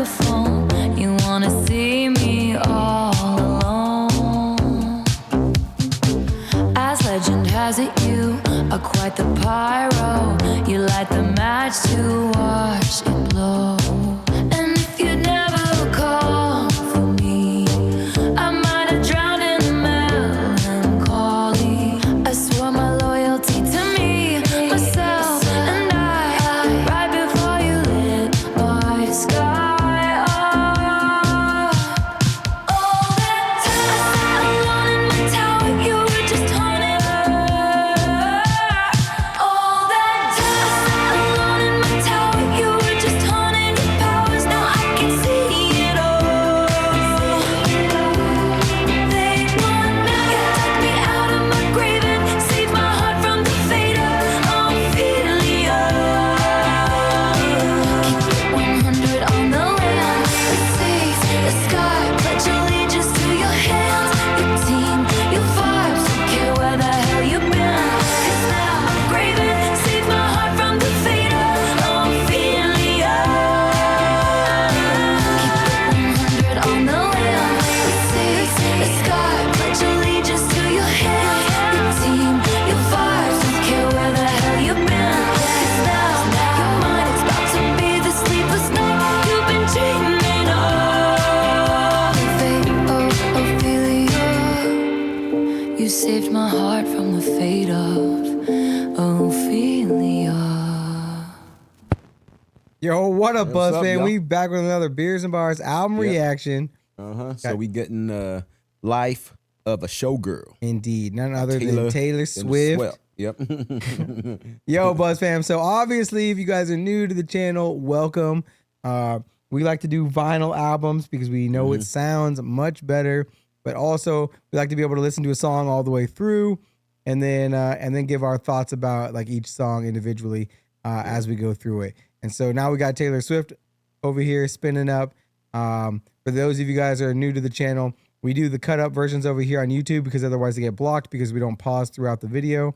the phone. You wanna see me all alone. As legend has it, you are quite the pyro. You light the match to watch it blow. And if you never call for me, I might have drowned in melancholy. I swore my loyalty to me, myself, and I, right before you lit my sky up. All that time I sat alone in my tower, you were just haunting. All that time I sat alone in my tower, you were just haunting your powers. Now I can see it all. They want me, you took me out of my grave and saved my heart from the fate of Ophelia. Keep it 100 on the land, the seas, the sky, pledge allegiance to your hands, your team, your vibes, don't care where the hell you've been. 'Cause now I'm graven, save my heart from the fate of Ophelia. Keep it 100 on the land, the seas, the sky, pledge allegiance to your hands, your team, your vibes, don't care where the hell you've been. 'Cause now your mind is about to be the sleepless night you've been dreaming of. Fate of Ophelia, you saved my heart from the fate of Ophelia. Yo, what up, What's Buzz up, fan? y'all? We back with another Beers and Bars album reaction. So we getting Life of a Showgirl. Indeed, none other than Taylor Swift. Swift. Yep. Yo, Buzz fam. So obviously, if you guys are new to the channel, welcome. We like to do vinyl albums because we know it sounds much better, but also we like to be able to listen to a song all the way through, and then give our thoughts about like each song individually as we go through it. And so now we got Taylor Swift over here spinning up. For those of you guys that are new to the channel, we do the cut up versions over here on YouTube because otherwise they get blocked because we don't pause throughout the video.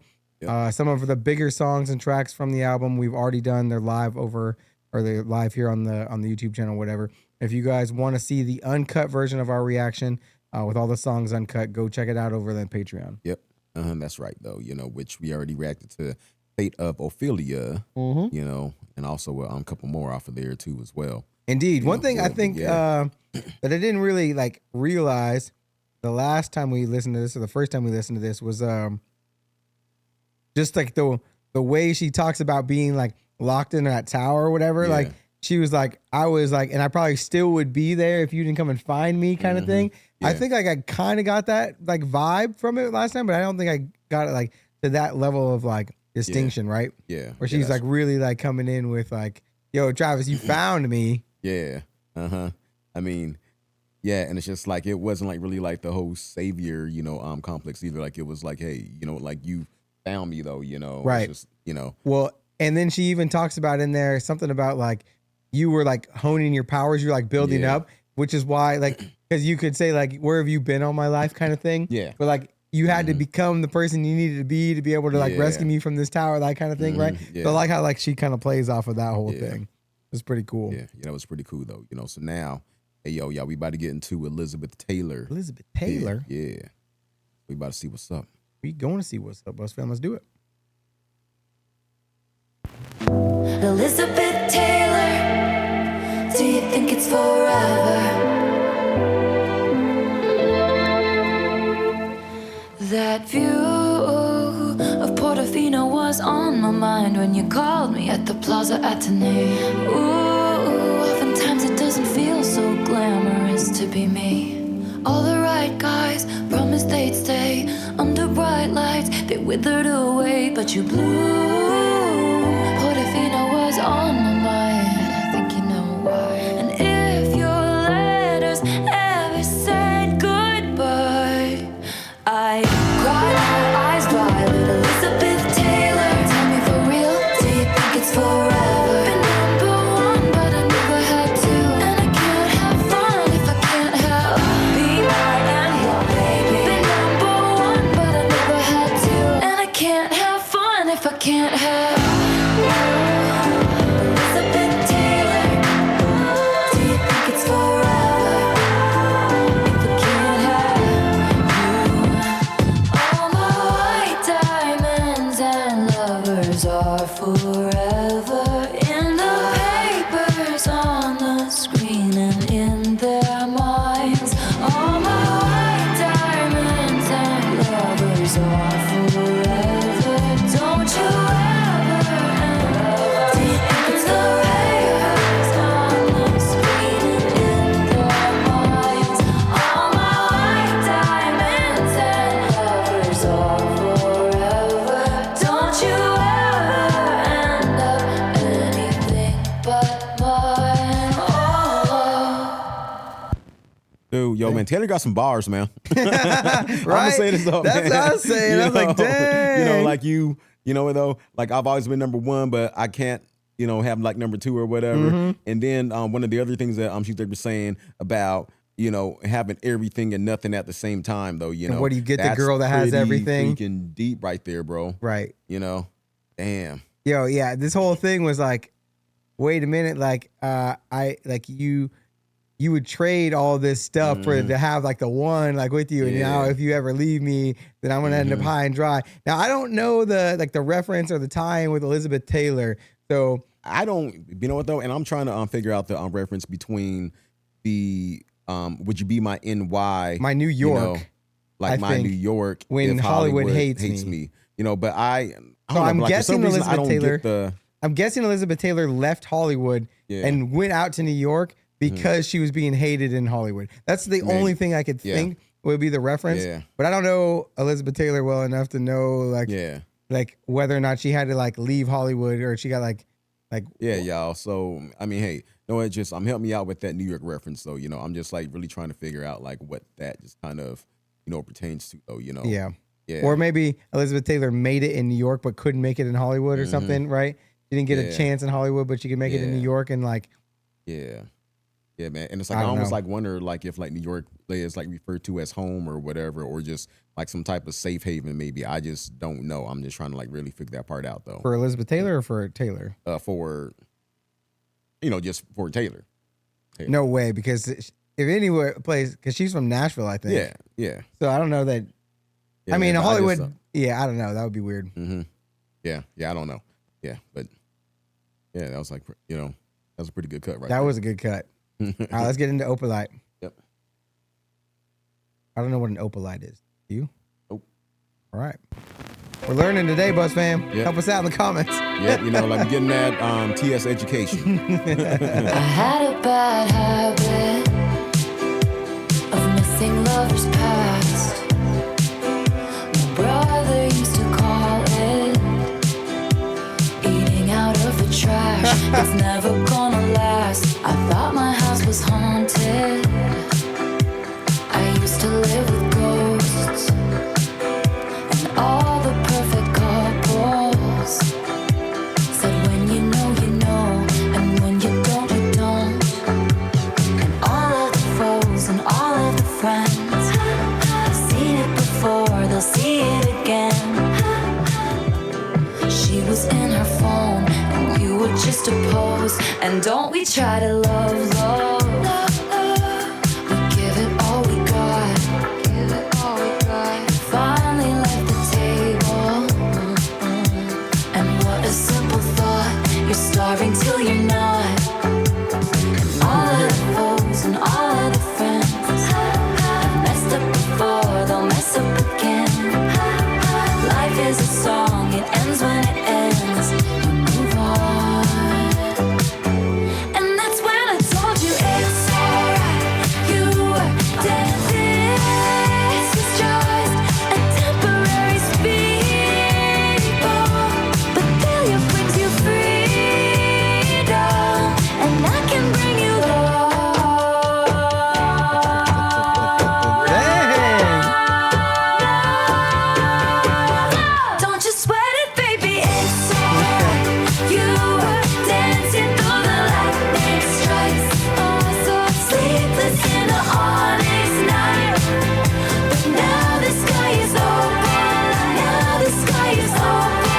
Some of the bigger songs and tracks from the album we've already done. They're live over, or they're live here on the YouTube channel, whatever. If you guys want to see the uncut version of our reaction with all the songs uncut, go check it out over on Patreon. Yep. That's right, though. You know, which we already reacted to Fate of Ophelia. You know, and also a couple more off of there too as well. Indeed. You One know, thing I think that I didn't really like realize the last time we listened to this, or the first time we listened to this, was just like the way she talks about being like locked in that tower or whatever. Like she was like, I was like, and I probably still would be there if you didn't come and find me, kind of thing. I think like I kind of got that like vibe from it last time, but I don't think I got it like to that level of like distinction, right? Where she's like really like coming in with like, yo, Travis, you found me. I mean, and it's just like it wasn't like really like the whole savior, you know, complex either. Like it was like, hey, you know, like you found me though, you know. Right. It's just, you know. Well, and then she even talks about in there something about like you were like honing your powers, you're like building up, which is why like, because you could say like, where have you been all my life kind of thing. But like you had to become the person you needed to be able to like rescue me from this tower, that kind of thing, right? So I like how like she kind of plays off of that whole thing. It's pretty cool. That was pretty cool though, you know. So now, hey yo, y'all, we about to get into Elizabeth Taylor. Elizabeth Taylor? Yeah. We about to see what's up. We going to see what's up, Buzz fam. Let's do it. Elizabeth Taylor, do you think it's forever? That view of Portofino was on my mind when you called me at the Plaza Athénée. Ooh, oftentimes it doesn't feel so glamorous to be me. All the right guys promised they'd stay under bright lights. They withered away, but you blew. Portofino was on my mind. I think you know why. And if your letters ever said goodbye, I cried my eyes dry. Little Elizabeth Taylor, tell me for real, do you think it's forever? Been number one, but I never had to. And I can't have fun if I can't have B-I-N-Y, baby. Been number one, but I never had to. And I can't have fun if I can't have Dude, yo, man, Taylor got some bars, man. I'm gonna say this though, That's man. what I was saying. I was like, dang. You know, like you know, though, like I've always been number one, but I can't, you know, have like number two or whatever. And then one of the other things that she was saying about, you know, having everything and nothing at the same time, though, you know. And what do you get, the that's girl that has pretty everything? freaking deep right there, bro. Right. You know, damn. Yo, yeah, this whole thing was like, wait a minute, like you would trade all this stuff for to have like the one like with you, and now if you ever leave me, then I'm gonna end up high and dry. Now I don't know the reference or the tie-in with Elizabeth Taylor, so I don't. You know what though, and I'm trying to figure out the reference between the would you be my NY, my New York, you know, like I my think, New York when if Hollywood hates me. You know, but I So don't know, I'm but, like, for guessing some reason, I Elizabeth don't Taylor. get the. I'm guessing Elizabeth Taylor left Hollywood and went out to New York because she was being hated in Hollywood. That's the only thing I could think would be the reference. Yeah. But I don't know Elizabeth Taylor well enough to know like whether or not she had to like leave Hollywood or she got like y'all. So I mean, hey, no, it just help me out with that New York reference, though. You know, I'm just like really trying to figure out like what that just kind of, you know, pertains to, though. You know. Yeah. Yeah. Or maybe Elizabeth Taylor made it in New York but couldn't make it in Hollywood or something, right? She didn't get a chance in Hollywood, but she could make it in New York and like. Yeah. Yeah, man. And it's like I almost like wonder like if like New York is like referred to as home or whatever, or just like some type of safe haven, maybe. I just don't know. I'm just trying to like really figure that part out, though. For Elizabeth Taylor or for Taylor? For, you know, just for Taylor. No way, because if anywhere place, because she's from Nashville, I think. Yeah, yeah. So I don't know that. Yeah, I mean, man, Hollywood. I I don't know. That would be weird. Yeah, I don't know. Yeah, but yeah, that was like, you know, that was a pretty good cut, right? That was a good cut. All right, let's get into Opalite. Yep. I don't know what an Opalite is. You? Nope. All right. We're learning today, Buzz fam. Yep. Help us out in the comments. Yeah, you know, like getting that TS education. I had a bad habit of missing lovers past. My brother used to call it eating out of the trash. It's never gonna last. I thought my house was haunted. I used to live with ghosts and all the perfect couples said when you know, and when you don't, you don't. And all of the foes and all of the friends have seen it before, they'll see it again. She was in her phone and you were just a pose. And don't we try to love, love. We give it all we got. Finally left the table. And what a simple thought. You're starving till you're not. And all of the foes and all of the friends have messed up before, they'll mess up again. Life is a song, it ends when it ends. You move on. And that's when I told you it's alright. You were dancing. It's just a temporary speed bump, but failure brings you freedom, and I can bring you love. Don't you sweat it, baby, it's alright. You were dancing through the lightning strikes. Sleepless in the onyx night. But now the sky is open. Now the sky is open.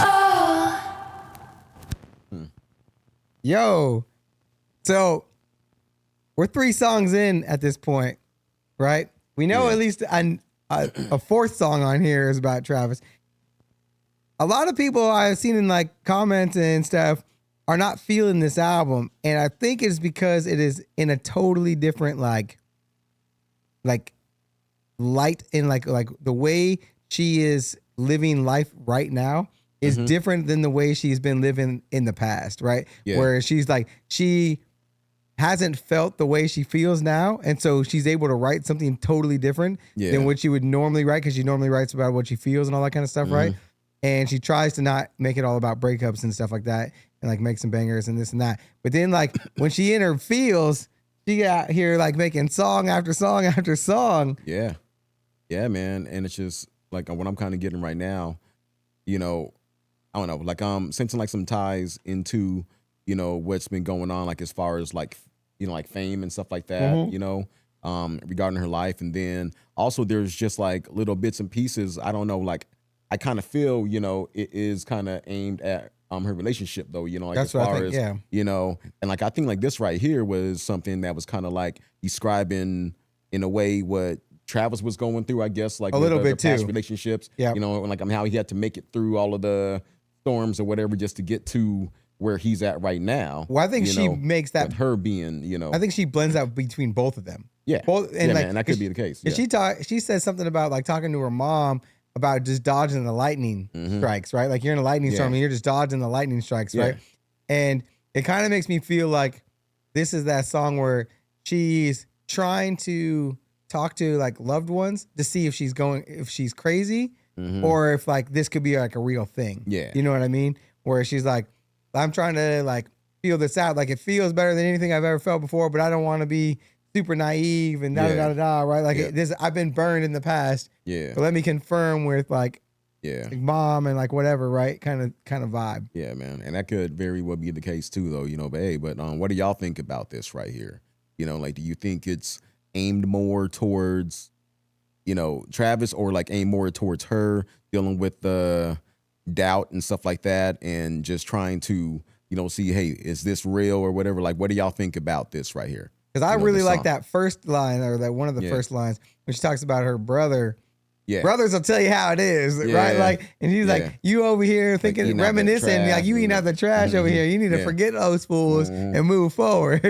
Oh. Yo. So we're 3 songs in at this point, right? We know at least a fourth song on here is about Travis. A lot of people I've seen in like comments and stuff are not feeling this album, and I think it's because it is in a totally different like light, in like the way she is living life right now is different than the way she's been living in the past, right? Yeah. Where she's like, she hasn't felt the way she feels now, and so she's able to write something totally different than what she would normally write, because she normally writes about what she feels and all that kind of stuff, right? and she tries to not make it all about breakups and stuff like that, and like make some bangers and this and that. But then like when she in her feels, she out here like making song after song after song. Yeah. Yeah, man. And it's just like what I'm kind of getting right now, you know, I don't know, like I'm sensing like some ties into, you know, what's been going on, like as far as like, you know, like fame and stuff like that, you know, regarding her life. And then also there's just like little bits and pieces. I don't know, like I kind of feel, you know, it is kind of aimed at her relationship though, you know, like That's as what I far think, as, yeah. you know, and like I think like this right here was something that was kind of like describing in a way what Travis was going through, I guess, like A with little the bit past too. relationships, Yep. you know, and like how he had to make it through all of the storms or whatever just to get to where he's at right now. Well, I think you she know, makes that. with her being, you know, I think she blends that between both of them. yeah, Both and yeah, like man, that could be the case. Yeah. She said something about like talking to her mom about just dodging the lightning strikes, right? Like you're in a lightning storm and you're just dodging the lightning strikes, right? And it kind of makes me feel like this is that song where she's trying to talk to like loved ones to see if she's crazy or if like this could be like a real thing. Yeah. You know what I mean? Where she's like, I'm trying to like feel this out. Like it feels better than anything I've ever felt before, but I don't want to be super naive and da da da da, right? Like this, I've been burned in the past. Yeah. But let me confirm with like mom and like whatever, right? Kind of vibe. Yeah, man. And that could very well be the case too, though, you know, but hey, but what do y'all think about this right here? You know, like, do you think it's aimed more towards, you know, Travis or like aimed more towards her dealing with the doubt and stuff like that and just trying to, you know, see, hey, is this real or whatever? Like, what do y'all think about this right here? Because I really like that first line or that one of the first lines when she talks about her brother. Yeah. Brothers will tell you how it is, right? Like, and he's like, you over here thinking, like reminiscing, like you eating out the trash over here. You need to forget those fools and move forward.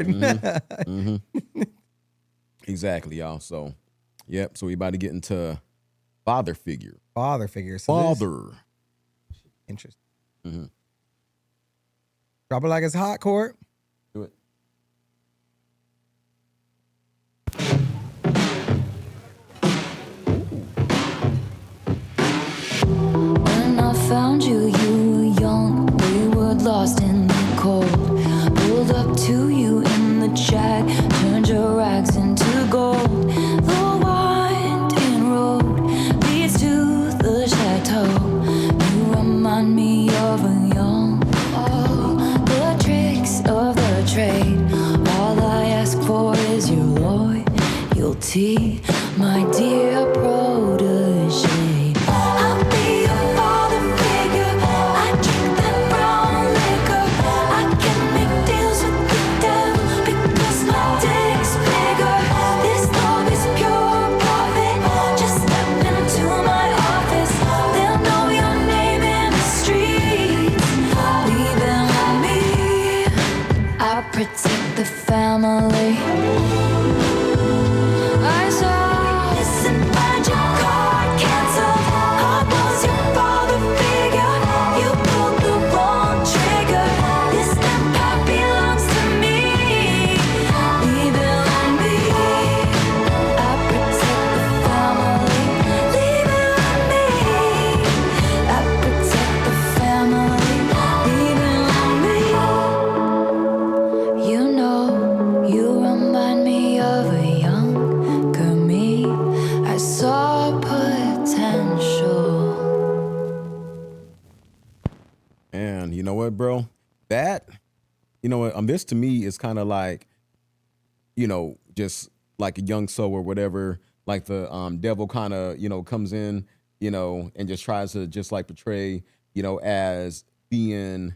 Exactly, y'all. So, yep. So we about to get into father figure. Father figure. So father. Interesting. Drop it like it's hot, Court. Do it. When I found you, you were young, wayward, lost in the cold. Pulled up to you in the jack, turned your rags into gold. The winding road leads to the chateau. You remind me of a young, the tricks of the trade. All I ask for is your loyalty, my dear protege. Protect the family. I saw this and find your card canceled. I was your father figure. You pulled the wrong trigger. This empire belongs to me. Leave it on me. I protect the family. Leave it on me. I protect the family. Leave it on me. You know, you remind me of a younger me. I saw potential. And you know what, bro? That, you know what, this to me is kind of like, you know, just like a young soul or whatever, like the devil kind of, you know, comes in, you know, and just tries to just like portray, you know, as being,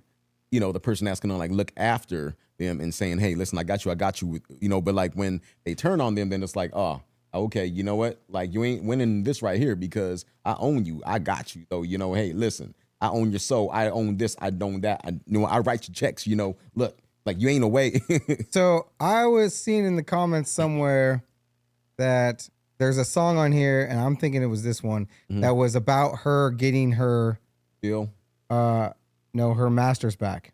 you know, the person that's gonna like look after them and saying, hey, listen, I got you, you know, but like when they turn on them, then it's like, oh, okay, you know what? Like you ain't winning this right here because I own you. I got you. So, you know, hey, listen, I own your soul. I own this. I own that. I write your checks, you know, look, like you ain't away. So I was seeing in the comments somewhere that there's a song on here, and I'm thinking it was this one that was about her getting her Deal. her master's back.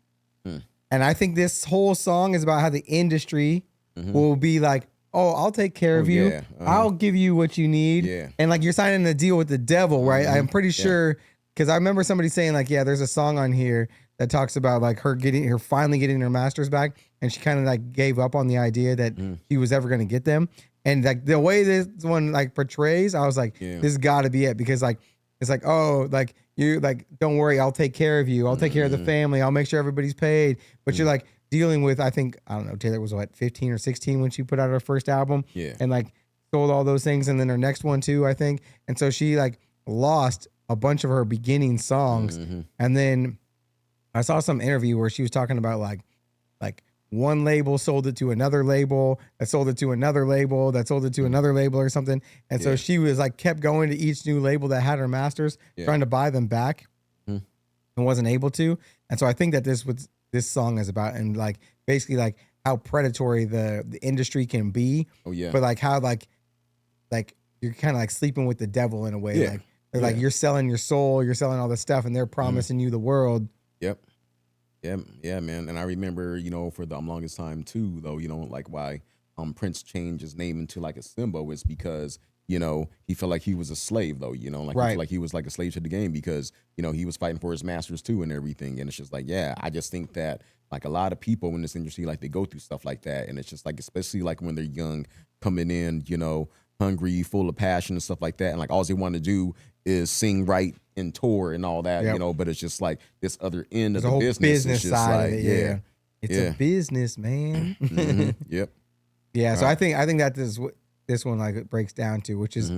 And I think this whole song is about how the industry will be like, oh, I'll take care of you. I'll give you what you need. And like you're signing a deal with the devil, right? I'm pretty sure because I remember somebody saying like, yeah, there's a song on here that talks about like her finally getting her masters back, and she kind of like gave up on the idea that she was ever going to get them. And like the way this one like portrays, I was like, this has got to be it, because like it's like, oh, like you like, don't worry, I'll take care of you, I'll take care of the family, I'll make sure everybody's paid. But you're like dealing with, I think, I don't know, Taylor was what, 15 or 16 when she put out her first album, and like sold all those things, and then her next one too, I think. And so she like lost a bunch of her beginning songs, and then I saw some interview where she was talking about like one label sold it to another label that sold it to another label that sold it to another label or something. And so she was like kept going to each new label that had her masters, trying to buy them back, and wasn't able to. And so I think that this song is about, and like basically like how predatory the industry can be. Oh yeah. But like how like you're kind of like sleeping with the devil in a way. Yeah. Like they're like, you're selling your soul, you're selling all this stuff, and they're promising you the world. Yep. Yeah, man. And I remember, you know, for the longest time too, though, you know, like why Prince changed his name into like a symbol is because, you know, he felt like he was a slave, though, you know, like he felt like he was like a slave to the game, because, you know, he was fighting for his masters too and everything. And it's just like, yeah, I just think that like a lot of people in this industry, like they go through stuff like that. And it's just like, especially like when they're young, coming in, you know, hungry, full of passion and stuff like that. And like all they want to do is sing, write, and tour and all that, you know, but it's just like this other end of the whole business side like, of it. It's a business, man. So I think that this one like it breaks down to, which is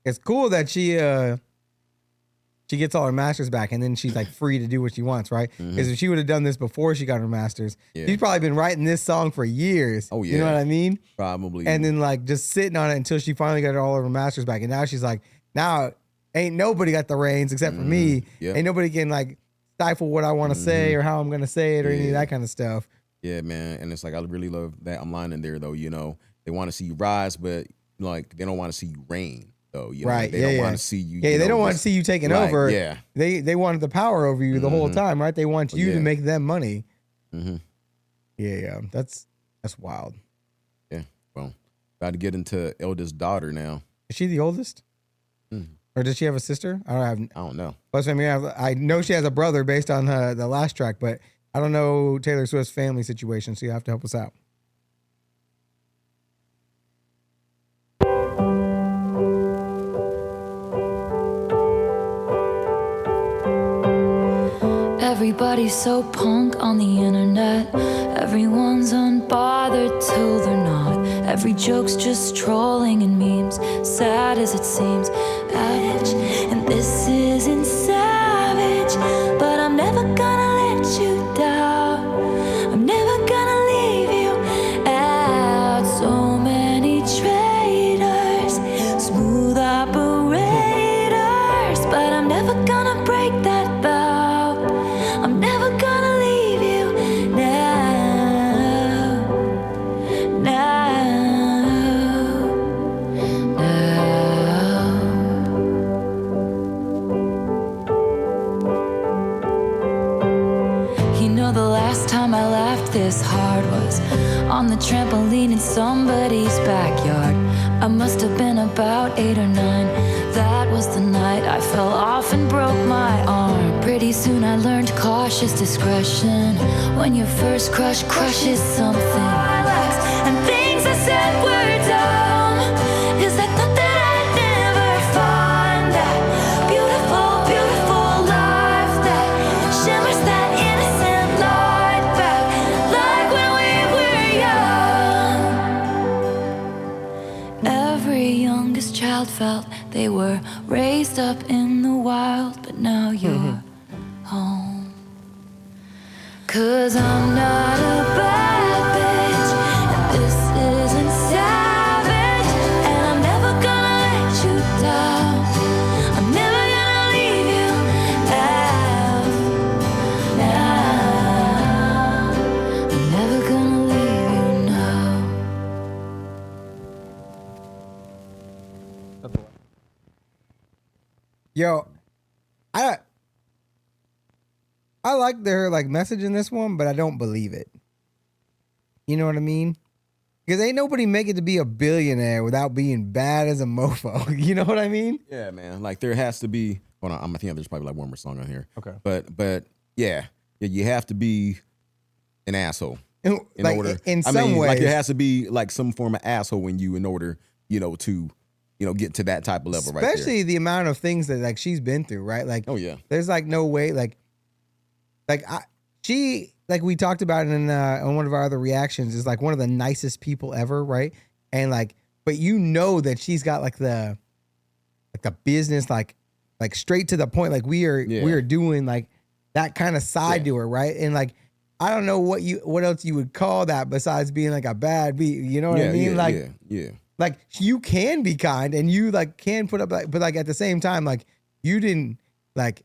it's cool that she gets all her masters back, and then she's like free to do what she wants, right? Because if she would have done this before she got her masters, she's probably been writing this song for years. Oh yeah, you know what I mean? Probably. And then like just sitting on it until she finally got all of her masters back, and now she's like, now ain't nobody got the reins except for me. Ain't nobody can like stifle what I want to say or how I'm gonna say it or any of that kind of stuff. Yeah, man. And it's like I really love that line in there though. You know, they want to see you rise, but like they don't want to see you reign. Though, you know, right? They don't want to see you. Yeah, they don't want to see you taking over. Yeah, they wanted the power over you the whole time, right? They want you to make them money. Yeah, that's wild. Yeah, well, about to get into Eldest Daughter now. Is she the oldest, or does she have a sister? I don't know. Plus, I mean, I know she has a brother based on the last track, but I don't know Taylor Swift's family situation, so you have to help us out. Everybody's so punk on the internet. Everyone's unbothered till they're not. Every joke's just trolling and memes. Sad as it seems, average. And this isn't savage, but I'm never gonna let you down. I'm never gonna leave you out. So many traitors, smooth operators, but I'm never gonna break that vow. I'm never gonna leave you now. You know, the last time I laughed this hard was on the trampoline in somebody's backyard. I must have been about 8 or 9. That was the night I fell off and broke my arm. Pretty soon I learned cautious discretion when your first crush crushes something. And things I said were dumb, 'cause I thought that I'd never find that beautiful, beautiful life that shimmers that innocent light back, like when we were young. Every youngest child felt they were raised up in the wild, but now you're home. 'Cause I'm not a bad bitch, and this isn't savage, and I'm never gonna let you down. I'm never gonna leave you out. Now, I'm never gonna leave you now. Yo, I like their like message in this one, but I don't believe it. You know what I mean? Because ain't nobody make it to be a billionaire without being bad as a mofo. You know what I mean? Yeah, man. Like there has to be hold on. I think there's probably like one more song on here. Okay. But yeah, you have to be an asshole in order. Some ways, like it has to be like some form of asshole in order, to, get to that type of level, right there. Especially the amount of things that like she's been through, right? Like, oh yeah, there's like no way, she, like we talked about in on one of our other reactions, is like one of the nicest people ever, right? And like, but that she's got like the business, like straight to the point, like we are doing like that kind of side to her, right? And like, I don't know what else you would call that besides being like a bad beat, you know what I mean? Like you can be kind and you like can put up like, but like at the same time, like you didn't like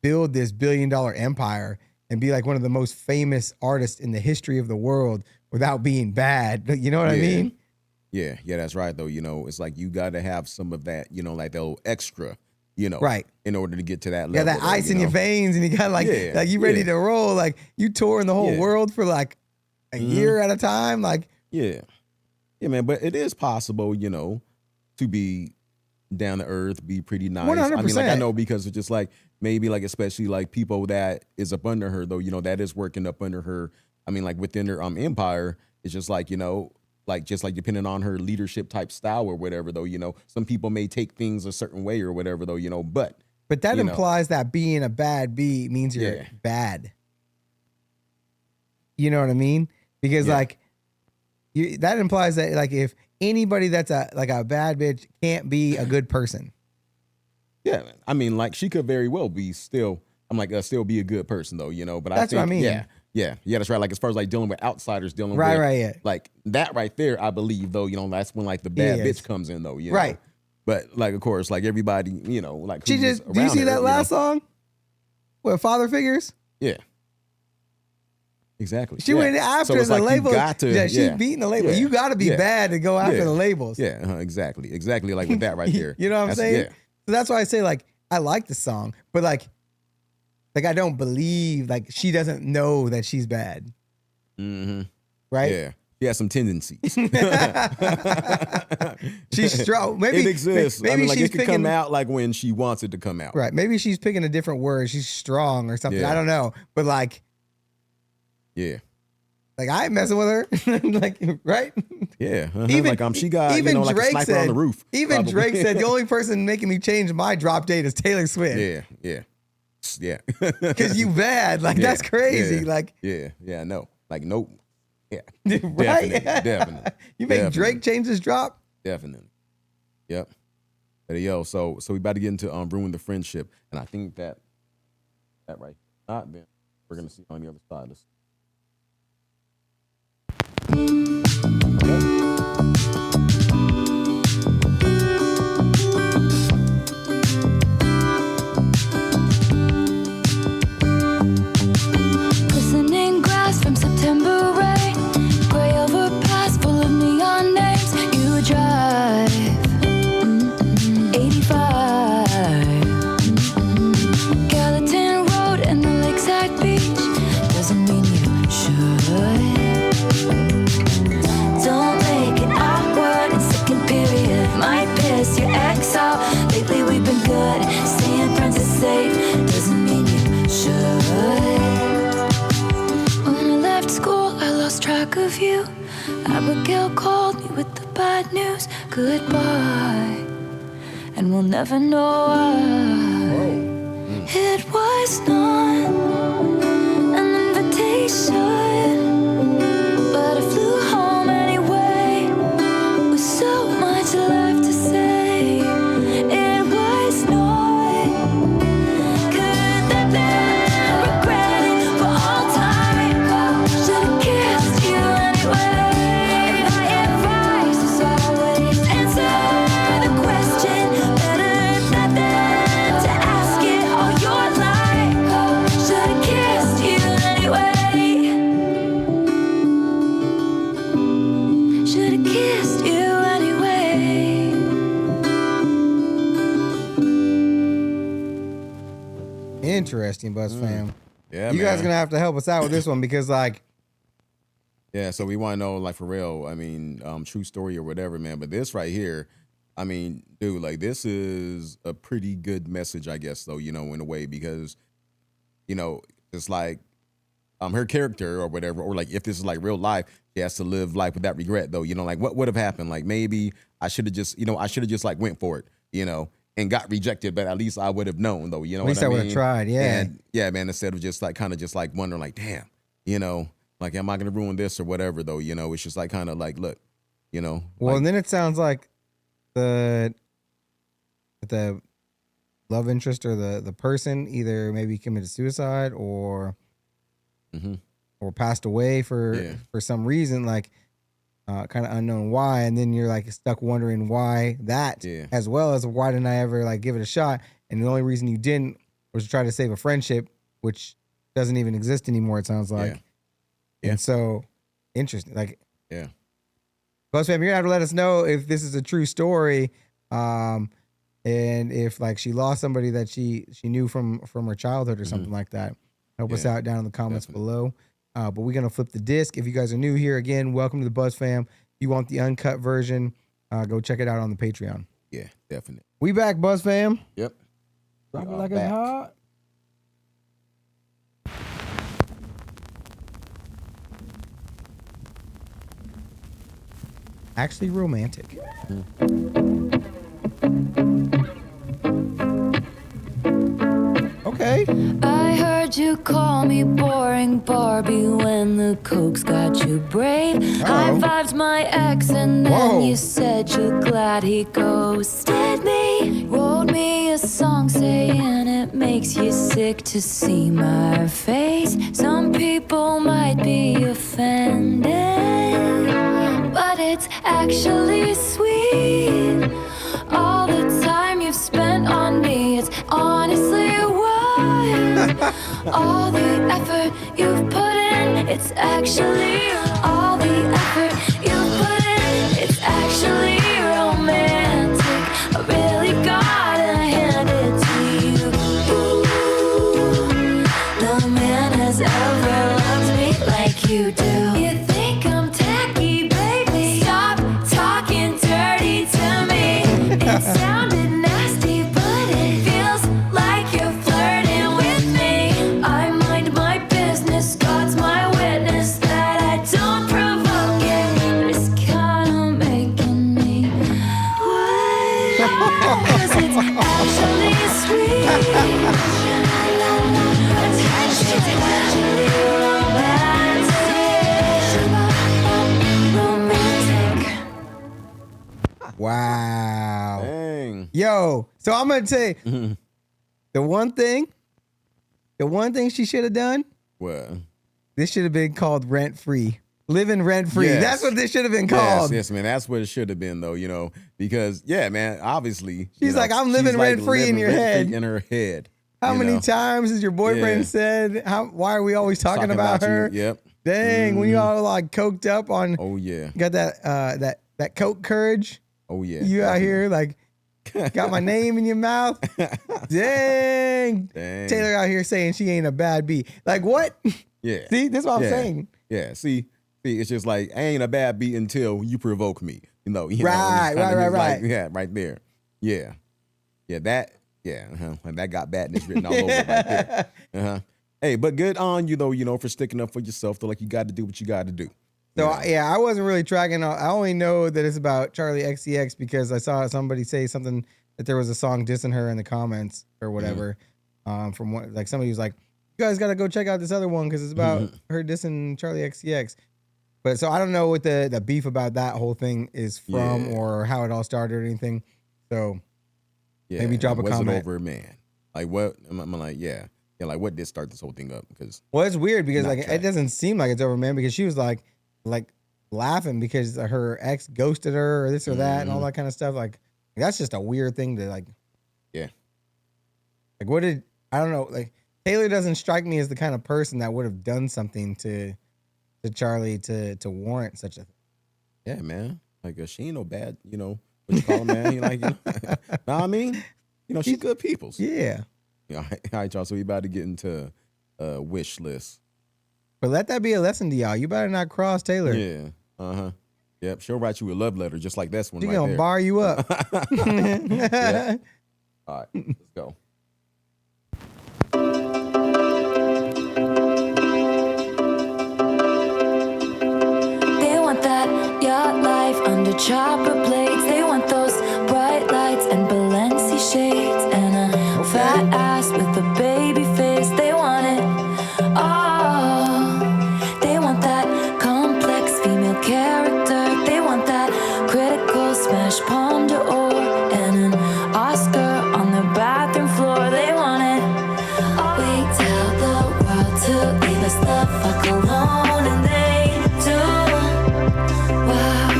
build this $1 billion empire and be like one of the most famous artists in the history of the world without being bad. You know what I mean? Yeah, that's right though. It's like you got to have some of that, like that little extra, right, in order to get to that level. Yeah, that ice in your veins, and you got like you ready to roll. Like you touring the whole world for like a year at a time. Like yeah, man. But it is possible, to be down to earth, be pretty nice. 100%. I mean, like I know because it's just like maybe like especially like people that is up under her though, that is working up under her. I mean, like within her empire, it's just like like just like depending on her leadership type style or whatever though, some people may take things a certain way or whatever though, but that implies that being a bad bee means you're bad. You know what I mean? Because like that implies that like if anybody that's a bad bitch can't be a good person. Yeah, I mean, like she could very well be still. I'm like still be a good person though, but that's what I mean. Yeah, that's right. Like as far as like dealing with outsiders, dealing with like that right there, I believe though, that's when like the bad bitch comes in though, right. But like of course, like everybody, like she just. Do you see that last song? What, Father Figures? Yeah. Exactly. She went after the label. She's beating the label. You got to be bad to go after the labels. Yeah, exactly. Like with that right there. You know what I'm saying? Yeah. So that's why I say like I like the song, but like I don't believe like she doesn't know that she's bad. Mm-hmm. Right? Yeah. She has some tendencies. She's strong. Maybe it exists. Maybe I mean, like she's it could come out like when she wants it to come out. Right. Maybe she's picking a different word. She's strong or something. I don't know. But like, yeah. Like I ain't messing with her, like right? Yeah, even she got even like Drake a sniper on the roof. Even probably. Drake said the only person making me change my drop date is Taylor Swift. Yeah. Because you bad, like that's crazy. Like no, like nope. Yeah, right. Definitely. You make Drake change his drop? Definitely. Yep. But yo, so we about to get into ruin the friendship, and I think that right. Not then we're gonna see on the other side. Glistening grass from September rain, gray overpass full of neon names. You drive 85, Gallatin Road and the lakeside beach. Doesn't mean you should. Don't make it awkward in second period. Might piss your ex out. Lately we've been good. Staying friends is safe. Doesn't mean you should. When I left school, I lost track of you. Abigail called me with the bad news. Goodbye. And we'll never know why. It was not an invitation, but I flew home anyway with so much left to say. It was not. Could that been regretted for all time? Should've kissed you anyway. And my advice is always answer the question better than to ask it all your life. Should've kissed you anyway. Should've kissed you anyway. Interesting, Buzz fam. Yeah, you guys man. gonna have to help us out with this one because like Yeah, so we want to know, like, for real, I mean, true story or whatever, man. But this right here, I mean, dude, like this is a pretty good message, I guess, though, in a way, because, it's like her character or whatever, or like if this is like real life, she has to live life without regret, though, like what would have happened? Like maybe I should have just, like went for it, and got rejected, but at least I would have known, though, At least I would have tried, yeah. And yeah, man, instead of just like kind of just like wondering, like, damn, like, am I gonna ruin this or whatever, though, it's just like kind of like, look, Well, like, and then it sounds like the love interest or the person either maybe committed suicide or passed away for some reason, like kind of unknown why, and then you're like stuck wondering why that, as well as why didn't I ever like give it a shot, and the only reason you didn't was to try to save a friendship which doesn't even exist anymore, it sounds like. And so interesting, like, Buzz fam, you're gonna have to let us know if this is a true story, and if like she lost somebody that she knew from her childhood or something like that. Help us out down in the comments below. But we're gonna flip the disc. If you guys are new here, again, welcome to the Buzz fam. If you want the uncut version, go check it out on the Patreon. Yeah, definitely. We back, Buzz fam. Yep. Drop it like it's hot. Actually romantic. Okay. I heard you call me boring Barbie when the coke's got you brave. High-fived my ex and then you said you're glad he ghosted me. Wrote me a song saying it makes you sick to see my face. Some people might be offended, but it's actually sweet. All the time you've spent on me, it's honestly wild. All the effort you've put in, it's actually all the effort you've put in, it's actually romantic. I really gotta hand it to you. Ooh, no man has ever loved me like you do. You think I'm tacky, baby? Stop talking dirty to me. It sounded nasty, but it feels like you're flirting with me. I mind my business, God's my witness that I don't provoke it. But it's kinda making me wait, 'cause it's actually sweet. It's actually romantic. Wow. Dang. Yo, so I'm gonna say the one thing she should have done, What? this should have been called rent free. Living rent free. Yes. That's what this should have been called. Yes, man. That's what it should have been, though, because, yeah, man, obviously. She's like, I'm living rent-free in your head. In her head. How many times has your boyfriend said, why are we always talking about her? You. Yep. Dang, when you all like coked up on, Oh, yeah. got that coke courage. Oh, yeah. You out here like, got my name in your mouth. Dang. Taylor out here saying she ain't a bad bee. Like what? Yeah. See, this is what I'm saying. Yeah. See, it's just like, I ain't a bad beat until you provoke me. Right. Like, yeah, right there. Yeah. Yeah, that and that got badness written all over it right there. Hey, but good on you, though, for sticking up for yourself, though, like you got to do what you got to do. So, I wasn't really tracking. I only know that it's about Charlie XCX because I saw somebody say something that there was a song dissing her in the comments or whatever. From what, like somebody was like, you guys got to go check out this other one because it's about her dissing Charlie XCX. But so I don't know what the beef about that whole thing is from or how it all started or anything. So maybe drop a comment. Was it over, man? Like what? I'm like, yeah, like what did start this whole thing up? Because it's weird because like it doesn't seem like it's over, man. Because she was like laughing because her ex ghosted her or this or that and all that kind of stuff. Like that's just a weird thing to like. Yeah. Like what did I don't know? Like Taylor doesn't strike me as the kind of person that would have done something to Charlie to warrant such a thing. Yeah, man. Like she ain't no bad, what you call her, man. Know what I mean? She's good peoples. Yeah. All right, y'all. So we about to get into wish list. But let that be a lesson to y'all. You better not cross Taylor. Yeah. Yep, she'll write you a love letter just like this one She right gonna there. bar you up. Yeah. All right, let's go. They want that yacht life under chopper blades. They want those bright lights and Balenci shades and a fat ass with a baby face. They want it all. They want that complex female character. They want that critical smash palm d'or and an Oscar on the bathroom floor. They want it all. We tell the world to leave us the fuck alone, and they do. Wow,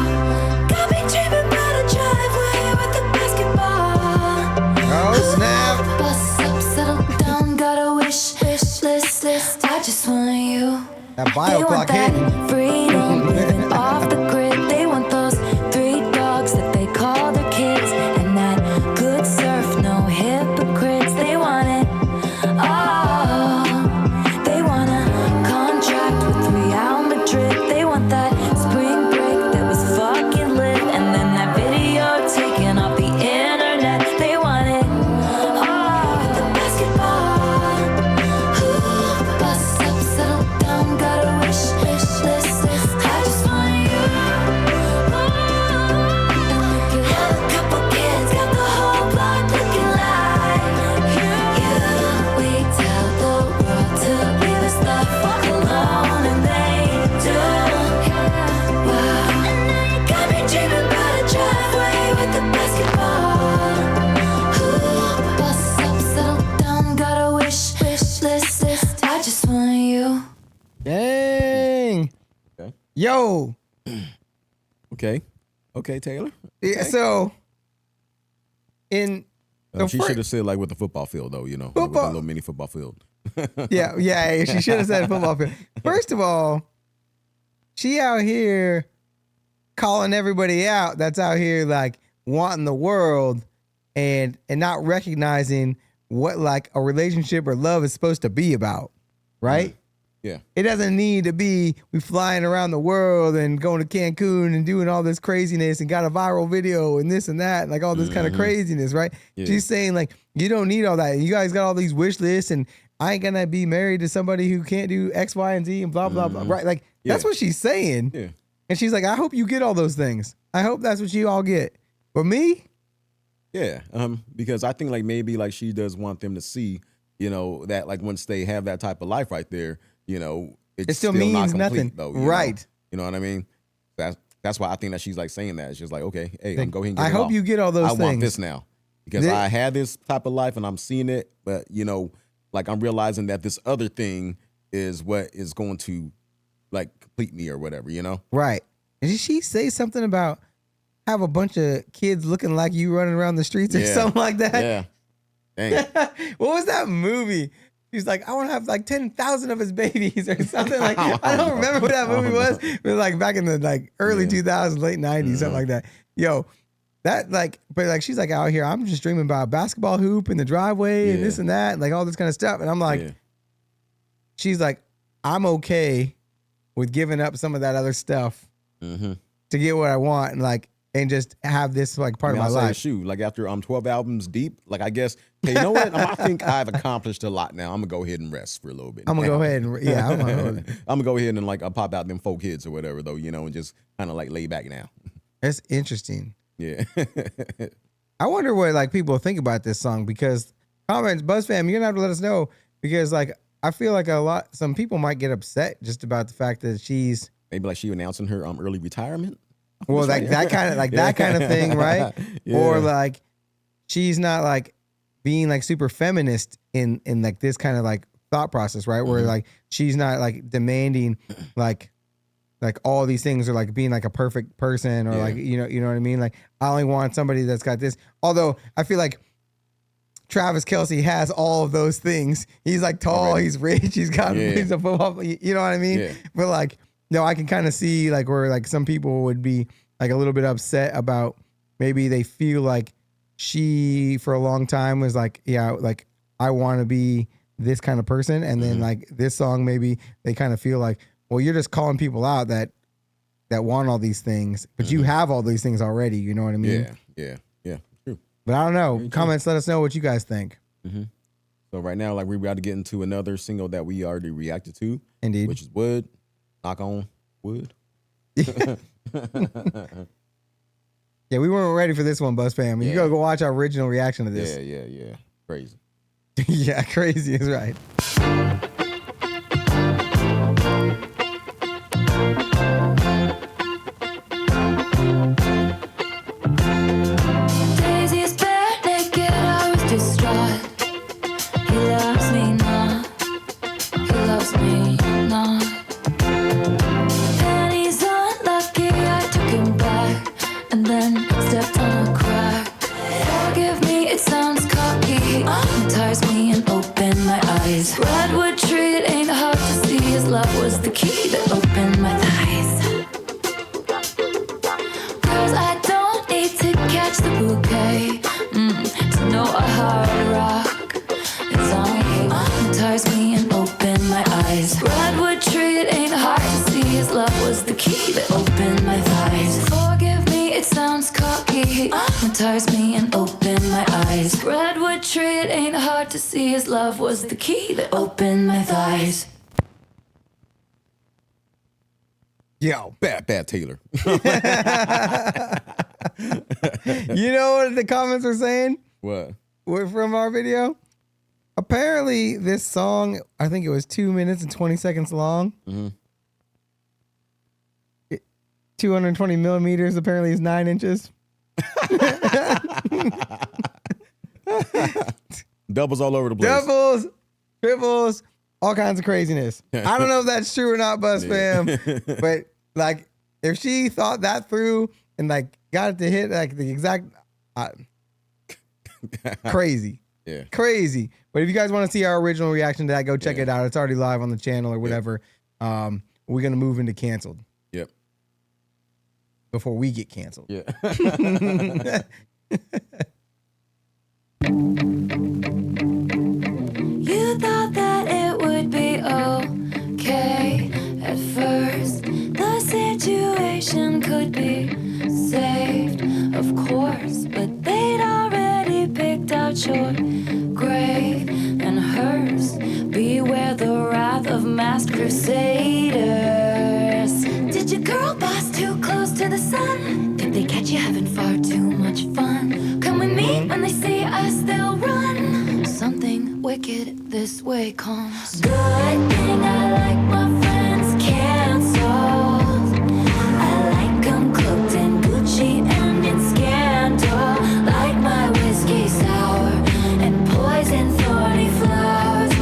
got me dreaming about a driveway with a basketball. Oh, snap. Bust up, settle down, got a wish list. I just want you. That They bio want clock that hitting. freedom, living off the grid. They want those 3 dogs that they call their kids, and that good surf, no hypocrites. They want it all. They want a contract with Real Madrid. They want that spring break that was fucking lit, and then that video taken off the internet. They want it all. With the basketball. Ooh, bust up, settle down, got a wish list. I just want you. Ooh, have a couple kids, got the whole block looking like you. We tell the world to leave us the fuck alone, and they do. Wow, got me dreaming about a driveway with a basketball. Ooh, bust up, settle down, got a wish list. I just want you. Dang. Okay. Yo. Okay, Taylor. Yeah, so in the She fir- should have said like with the football field though, like with Football. the little mini football field. yeah, she should have said football field. First of all, she out here calling everybody out that's out here like wanting the world and not recognizing what like a relationship or love is supposed to be about, right? Yeah. It doesn't need to be we flying around the world and going to Cancun and doing all this craziness and got a viral video and this and that, like all this kind of craziness, right? Yeah. She's saying like, you don't need all that. You guys got all these wish lists and I ain't gonna be married to somebody who can't do X, Y, and Z and blah, blah, blah, right? Like that's Yeah. what she's saying. Yeah. And she's like, I hope you get all those things. I hope that's what you all get. But me, Yeah. Because I think like maybe like she does want them to see, that like once they have that type of life right there, it still not means complete, nothing. though. Right. You know what I mean? That's why I think that she's like saying that. It's just like, okay, hey, I'm go ahead and get I it hope off. you get all those I things. want this now. Because I had this type of life and I'm seeing it, but like I'm realizing that this other thing is what is going to like complete me or whatever, Right. And did she say something about have a bunch of kids looking like you running around the streets or Yeah. something like that? Yeah. Dang. What was that movie? She's like, I want to have like 10,000 of his babies or something like. I don't remember what that movie was. It was like back in the like early 2000s, late 90s, something like that. Yo, that like, but like she's like out here. I'm just dreaming about a basketball hoop in the driveway and this and that, and like all this kind of stuff. And I'm like, she's like, I'm okay with giving up some of that other stuff to get what I want and like. And just have this like part of my life. Shoot, like after 12 albums deep, like I guess, hey, you know what? I think I've accomplished a lot now. I'm gonna go ahead and rest for a little bit. I'm gonna go ahead and I'm gonna go ahead and like pop out them folk kids or whatever though, and just kind of like lay back now. That's interesting. Yeah. I wonder what like people think about this song because comments, BuzzFam, you're gonna have to let us know because like I feel like some people might get upset just about the fact that she's maybe like she announcing her early retirement. Well, like that kind of that kind of thing, right? Yeah. Or like she's not like being like super feminist in like this kind of like thought process, right? Where like she's not like demanding like all these things or like being like a perfect person or like you know what I mean? Like I only want somebody that's got this. Although I feel like Travis Kelce has all of those things. He's like tall, Already. he's rich, he's a football, you know what I mean? Yeah. But like no, I can kind of see like where like some people would be like a little bit upset about maybe they feel like she for a long time was like, yeah, like I want to be this kind of person. And then like this song, maybe they kind of feel like, well, you're just calling people out that that want all these things, but you have all these things already. You know what I mean? Yeah. True. But I don't know. Comments, let us know what you guys think. So right now, like we're about to get into another single that we already reacted to. Indeed. Which is Wood. Knock on wood. Yeah, we weren't ready for this one, Buzz fam. You gotta go watch our original reaction to this. Yeah. Crazy. Yeah, crazy is right. Daisy's bare naked, I was distraught. He loves me not. He loves me not. Penny's unlucky, I took him back and then stepped on a crack. Forgive me, it sounds cocky. Hypnotize me and open my eyes. Redwood tree, it ain't hard to see. His love was the key that opened my thighs. Girls, I don't need to catch the bouquet to know a hard rock. It's on you. Hypnotize me and open my eyes. Redwood tree, it ain't hard to see. His love was the key that opened my thighs. Forgive me, it sounds cocky. Hypnotize me and open my eyes. Redwood tree, it ain't hard to see. His love was the key that opened my thighs. Yo. Bad Taylor. You know what the comments were saying? What? From our video? Apparently, this song, I think it was 2 minutes and 20 seconds long. 220 millimeters apparently is 9 inches. Doubles all over the place. Doubles, triples, all kinds of craziness. I don't know if that's true or not, Buzz fam, but like if she thought that through and like got it to hit like the exact crazy. Yeah. Crazy. But if you guys want to see our original reaction to that, go check it out. It's already live on the channel or whatever. We're going to move into canceled. Yep. Before we get canceled. Yeah. You thought that it would be okay at first. The situation could be saved, of course, but they'd already picked out your grave and hers. Beware the wrath of masked crusaders. Did your girl boss too close to the sun? Did they catch you having far too much fun? Come with me when they see us, they'll run. Something wicked this way comes. Good thing I like my friends canceled. I like them cloaked in Gucci and in scandal. Like my whiskey sour and poison thorny flowers.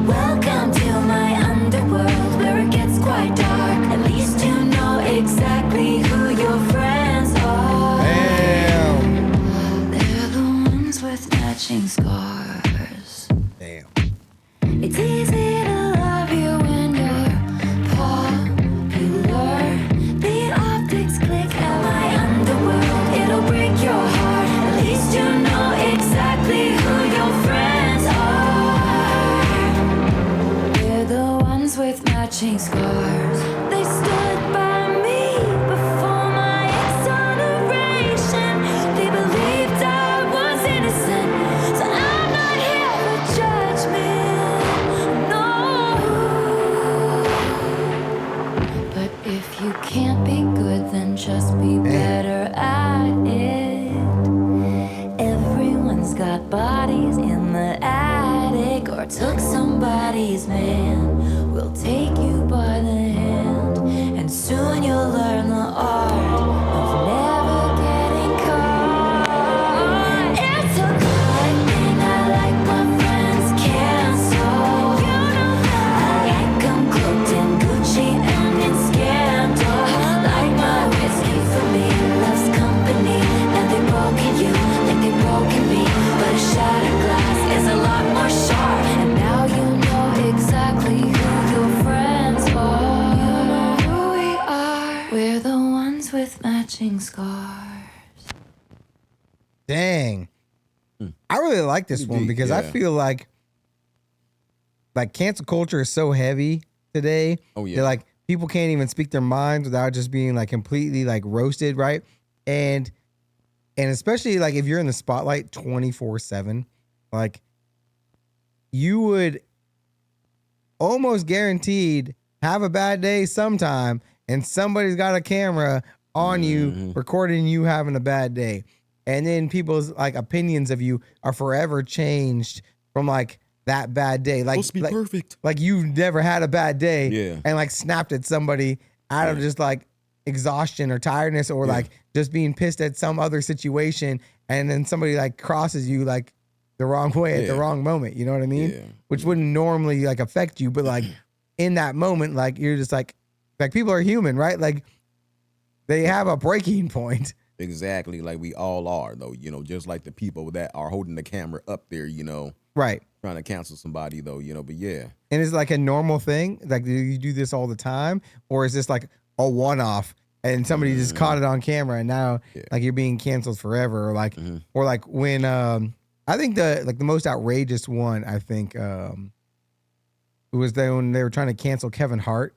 Welcome to my underworld where it gets quite dark. At least you know exactly who your friends are. Damn. They're the ones with matching scars. Damn. It's easy to love you when you're popular. The optics click at my underworld. It'll break your heart. At least you know exactly who your friends are. We're the ones with matching scars. They stood by me before my exoneration. They believed I was innocent, so I'm not here for judgment. No. But if you can't be good, then just be better at it. Everyone's got bodies in the attic or took somebody's man. We'll take you by the hand, and soon you'll learn the art of never getting caught. It's a good thing I like my friends canceled. You know I like them cloaked in Gucci and in scandal. Like my whiskey for me loves company, and they broken you like they broken me. But a shattered glass is a lot more sharp, and now you know exactly who your friends are. You know who we are. We're the ones with matching scars. Dang. I really like this one because I feel like cancel culture is so heavy today. Oh, yeah. That like people can't even speak their minds without just being like completely like roasted, right? And especially like if you're in the spotlight 24/7, like you would almost guaranteed have a bad day sometime, and somebody's got a camera on you recording you having a bad day. And then people's like opinions of you are forever changed from like that bad day. Like, supposed to be perfect. Like you've never had a bad day Yeah. and like snapped at somebody out of just like exhaustion or tiredness or like just being pissed at some other situation. And then somebody like crosses you like the wrong way at the wrong moment. You know what I mean? Yeah. Which wouldn't normally like affect you, but like in that moment, like you're just like people are human, right? Like they have a breaking point. Exactly, like we all are, though, you know, just like the people that are holding the camera up there, you know, right, trying to cancel somebody, though, you know, but yeah. And it's like a normal thing? Like, do you do this all the time? Or is this like a one-off and somebody just caught it on camera and now like you're being canceled forever? Or like, or like when, I think the most outrageous one, I think, was when they were trying to cancel Kevin Hart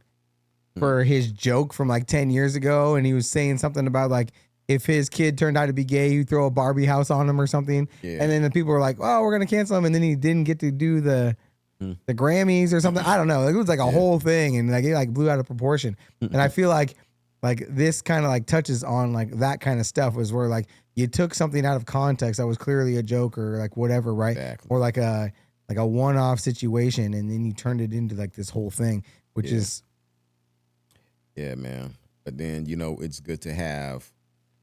for his joke from like 10 years ago. And he was saying something about like, if his kid turned out to be gay, you throw a Barbie house on him or something. Yeah. And then the people were like, oh, we're going to cancel him. And then he didn't get to do the Grammys or something. I don't know. It was like a whole thing. And like, it like blew out of proportion. And I feel like this kind of like touches on like that kind of stuff was where like you took something out of context that was clearly a joke or like whatever, right? Exactly. Or like a one-off situation. And then you turned it into like this whole thing, which is. Yeah, man. But then, you know, it's good to have,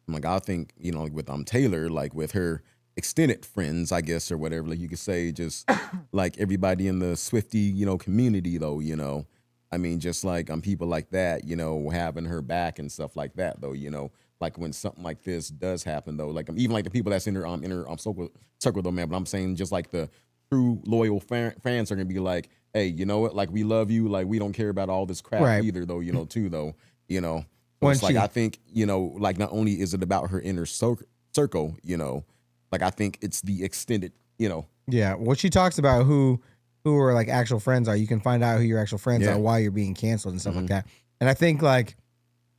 like, I think, you know, like with Taylor, like with her extended friends, I guess, or whatever, like you could say, just like everybody in the Swiftie, you know, community, though, you know, I mean, just like people like that, you know, having her back and stuff like that, though, you know, like when something like this does happen, though, like even like the people that's in her circle, though, man. But I'm saying just like the true loyal fans are gonna be like, hey, you know what, like we love you, like we don't care about all this crap either, though, you know, too, though, you know. It's like I think, you know, like not only is it about her inner circle, you know, like I think it's the extended, you know. Yeah, well, she talks about who are like actual friends are. You can find out who your actual friends are while you're being canceled and stuff like that. And I think like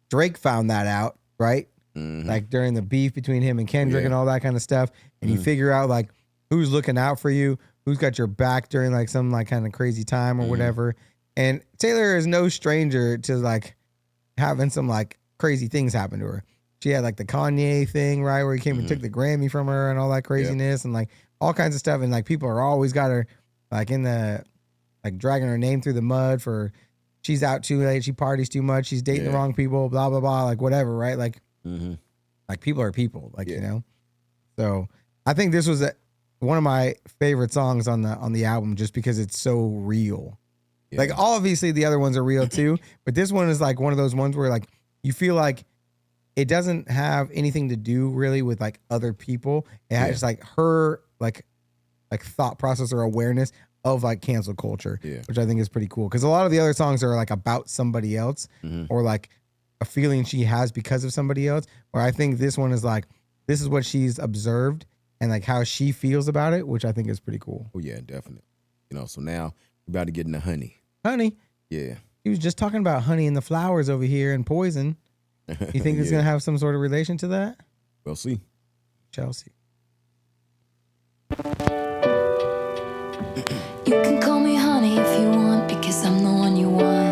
Drake found that out, right? Like during the beef between him and Kendrick and all that kind of stuff. And you figure out like who's looking out for you, who's got your back during like some like kind of crazy time or whatever. And Taylor is no stranger to like having some like crazy things happen to her. She had like the Kanye thing, right, where he came and took the Grammy from her and all that craziness and like all kinds of stuff. And like people are always got her like in the like dragging her name through the mud for she's out too late, she parties too much, she's dating the wrong people, blah blah blah, like whatever, right? Like like people are people, like you know. So I think this was one of my favorite songs on the album just because it's so real. Like obviously the other ones are real too, but this one is like one of those ones where like you feel like it doesn't have anything to do really with like other people. It has like her like thought process or awareness of like cancel culture, which I think is pretty cool. Because a lot of the other songs are like about somebody else or like a feeling she has because of somebody else. Where I think this one is like this is what she's observed and like how she feels about it, which I think is pretty cool. Oh yeah, definitely. You know, so now we're about to get into Honey. Honey. Yeah. He was just talking about honey and the flowers over here and poison. You think it's going to have some sort of relation to that? We'll see. Chelsea. You can call me honey if you want, because I'm the one you want.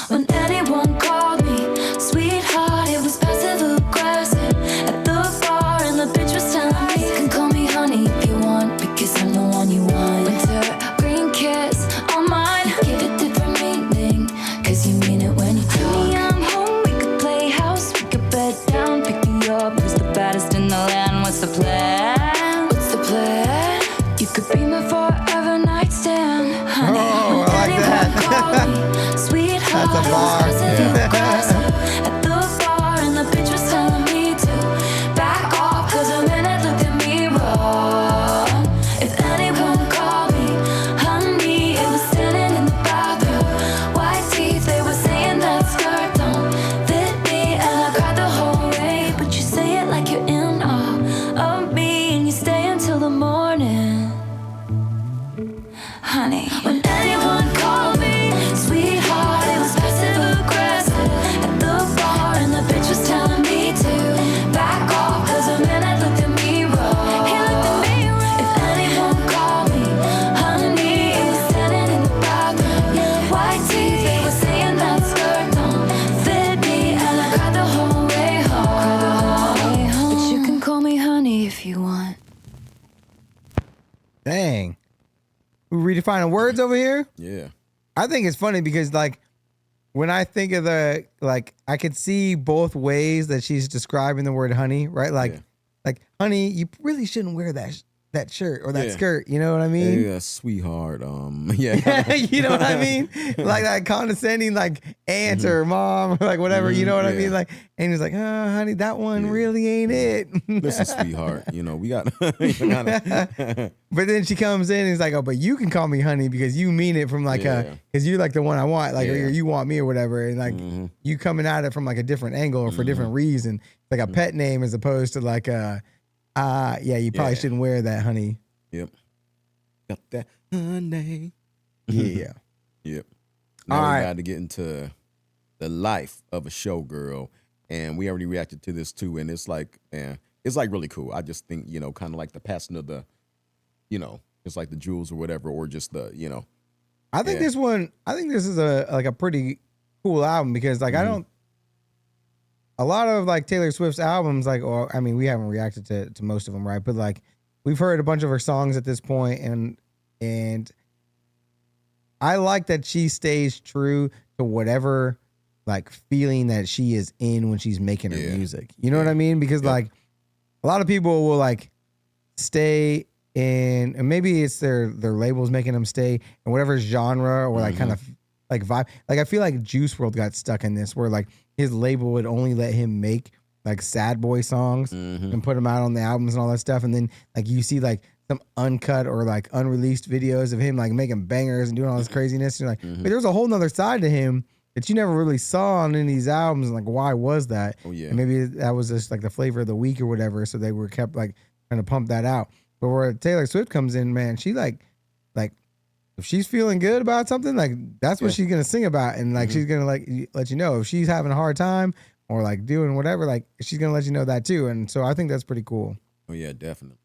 When anyone called me sweetheart, it was passive aggressive. At the bar and the bitch was telling me, you can call me honey if you want, because I'm the one you want. Winter, green kiss on mine, give it different meaning, cause you mean it when you talk. Me, I'm home, we could play house, we could bed down, pick you up, who's the baddest in the land, what's the plan? What's the plan? You could be my forever nightstand, honey. you find the words over here? Yeah. I think it's funny because like when I think of the like I could see both ways that she's describing the word honey, right? Like honey, you really shouldn't wear that shirt or that skirt. You know what I mean? Yeah, sweetheart. Yeah. You know what I mean? Like that condescending like aunt or mom or like whatever. You know what I mean? Like, and he's like, oh, honey, that one really ain't it. Listen, sweetheart. You know we got. But then she comes in and he's like, oh, but you can call me honey because you mean it from like because you're like the one I want, like or you want me or whatever, and like you coming at it from like a different angle or for a different reason, like a pet name as opposed to like you probably shouldn't wear that, honey. Yep. Got that honey. Yeah. Yep. Now we got to get into the life of a showgirl, and we already reacted to this too, and it's like, it's like really cool. I just think, you know, kind of like the passing of the, you know, it's like the jewels or whatever, or just the, you know. I think this is a pretty cool album because like I don't. A lot of like Taylor Swift's albums, like, or I mean, we haven't reacted to most of them, right? But like, we've heard a bunch of her songs at this point, and I like that she stays true to whatever like feeling that she is in when she's making her music. You know what I mean? Because like, a lot of people will like stay in, and maybe it's their labels making them stay in whatever genre or like kind of like vibe. Like I feel like Juice WRLD got stuck in this where like his label would only let him make like sad boy songs and put them out on the albums and all that stuff. And then like you see like some uncut or like unreleased videos of him like making bangers and doing all this craziness. And you're like, but there's a whole nother side to him that you never really saw on any of these albums. And like, why was that? Oh yeah. And maybe that was just like the flavor of the week or whatever. So they were kept like trying to pump that out. But where Taylor Swift comes in, man, she like if she's feeling good about something, like that's what she's gonna sing about, and like she's gonna like let you know if she's having a hard time or like doing whatever, like she's gonna let you know that too. And so I think that's pretty cool. Oh yeah, definitely.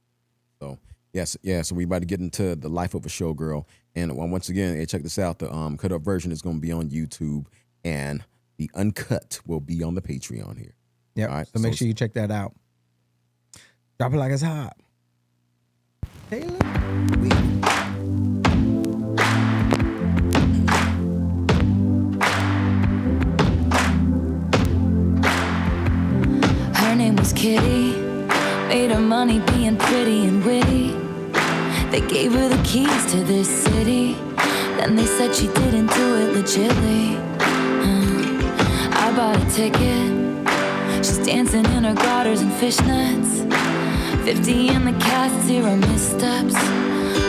So so we about to get into the life of a showgirl, and once again, hey, check this out. The cut up version is gonna be on YouTube, and the uncut will be on the Patreon here. Yeah, right, so make sure you check that out. Drop it like it's hot. Taylor, Kitty made her money being pretty and witty. They gave her the keys to this city. Then they said she didn't do it legitly. I bought a ticket. She's dancing in her garters and fishnets. 50 in the cast, 0 missteps.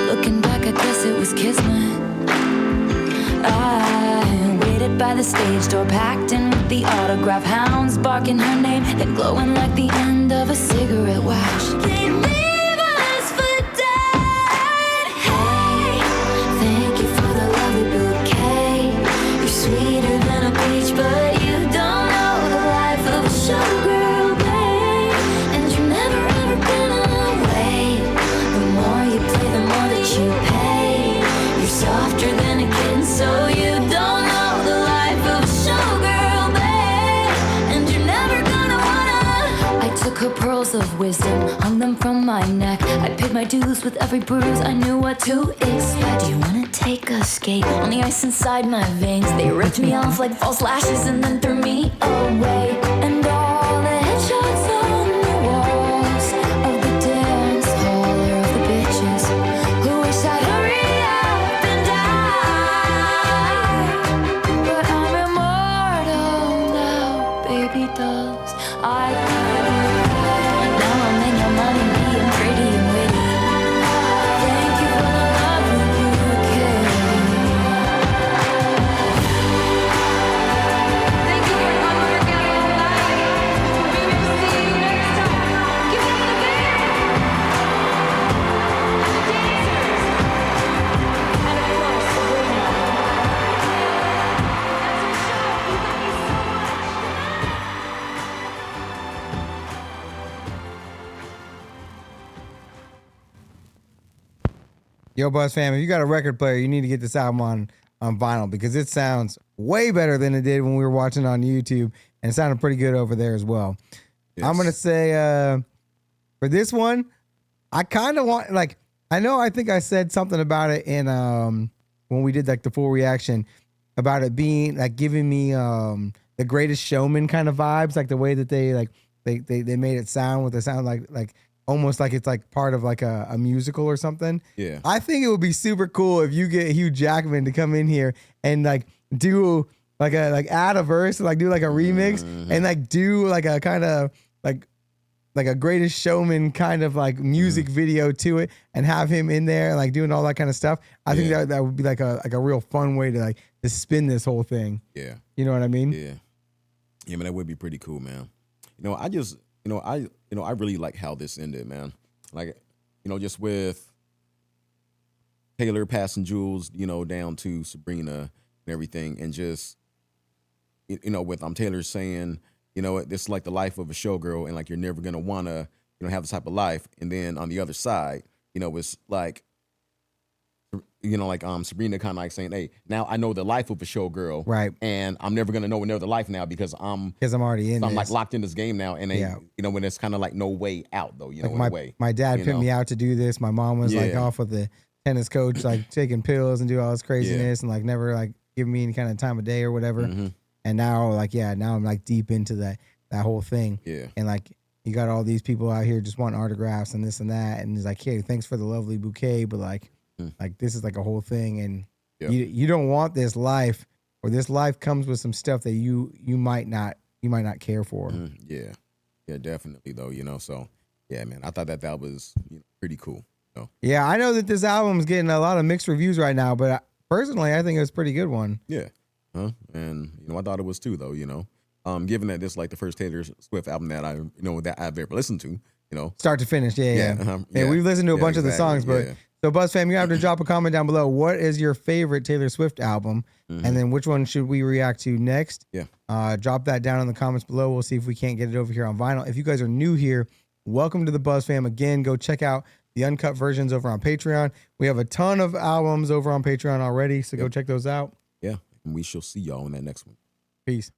Looking back, I guess it was kismet. I waited by the stage door, packed in with the autograph hounds, barking her name and glowing like the end of a cigarette. Wow, she can't leave us for dead. Hey, thank you for the lovely bouquet. You're sweeter than a peach, but you don't know the life of a showgirl, babe. And you're never ever gonna wait. The more you play, the more that you pay. You're softer than a kitten, so you don't know the life of a showgirl, babe. And you're never gonna wanna. I took her pearls of wisdom, hung them from my neck. I paid my dues with every bruise, I knew what to expect. Do you wanna take a skate on the ice inside my veins? They ripped me off like false lashes and then threw me away. And all the headshots on the walls of the dance hall are of the bitches who wish I'd hurry up and die. But I'm immortal now, baby dolls. Now I'm in your money being pretty and witty. Thank you for the love bouquet. Thank you for coming together all night. Maybe we'll see you next time. Give it up for the band. And the dancers. And of course, Sabrina. That's our show. We love you so much. Yo, Buzz fam, if you got a record player, you need to get this album on vinyl because it sounds way better than it did when we were watching on YouTube, and it sounded pretty good over there as well. Yes. I'm gonna say for this one, I kind of want like I know. I think I said something about it in when we did like the full reaction about it being like giving me the Greatest Showman kind of vibes, like the way that they made it sound with the sound like almost like it's like part of like a musical or something. Yeah. I think it would be super cool if you get Hugh Jackman to come in here and like do like add a verse, like do like a remix and like do like a kind of like a Greatest Showman kind of like music video to it and have him in there like doing all that kind of stuff. I think that would be like a real fun way to like to spin this whole thing. Yeah. You know what I mean? Yeah. Yeah, man, that would be pretty cool, man. I really like how this ended, man. Like, just with Taylor passing Jules, down to Sabrina and everything, and just, with Taylor saying, this is like the life of a showgirl, and like you're never gonna wanna, have this type of life. And then on the other side, it's like, Sabrina kind of like saying, "Hey, now I know the life of a showgirl, Right? And I'm never gonna know another life now because I'm already in. I'm this. like locked in this game now, and when it's kind of like no way out though, like in a way. My dad put me out to do this. My mom was like off with the tennis coach, like taking pills and do all this craziness, and like never like giving me any kind of time of day or whatever. And now now I'm like deep into that whole thing. Yeah. And like you got all these people out here just wanting autographs and this and that, and he's like, "Hey, thanks for the lovely bouquet, but like this is like a whole thing, and you don't want this life, or this life comes with some stuff that you might not care for." Yeah, definitely though. So yeah, man, I thought that was pretty cool. Yeah, I know that this album is getting a lot of mixed reviews right now, but personally, I think it was a pretty good one. Yeah, and I thought it was too though. Given that this is like the first Taylor Swift album that I've ever listened to. Start to finish. Yeah. We've listened to a bunch of the songs, but. So, Buzz fam, you have to drop a comment down below. What is your favorite Taylor Swift album? And then which one should we react to next? Yeah. Drop that down in the comments below. We'll see if we can't get it over here on vinyl. If you guys are new here, welcome to the Buzz fam. Again, go check out the uncut versions over on Patreon. We have a ton of albums over on Patreon already, so go check those out. Yeah, and we shall see y'all in that next one. Peace.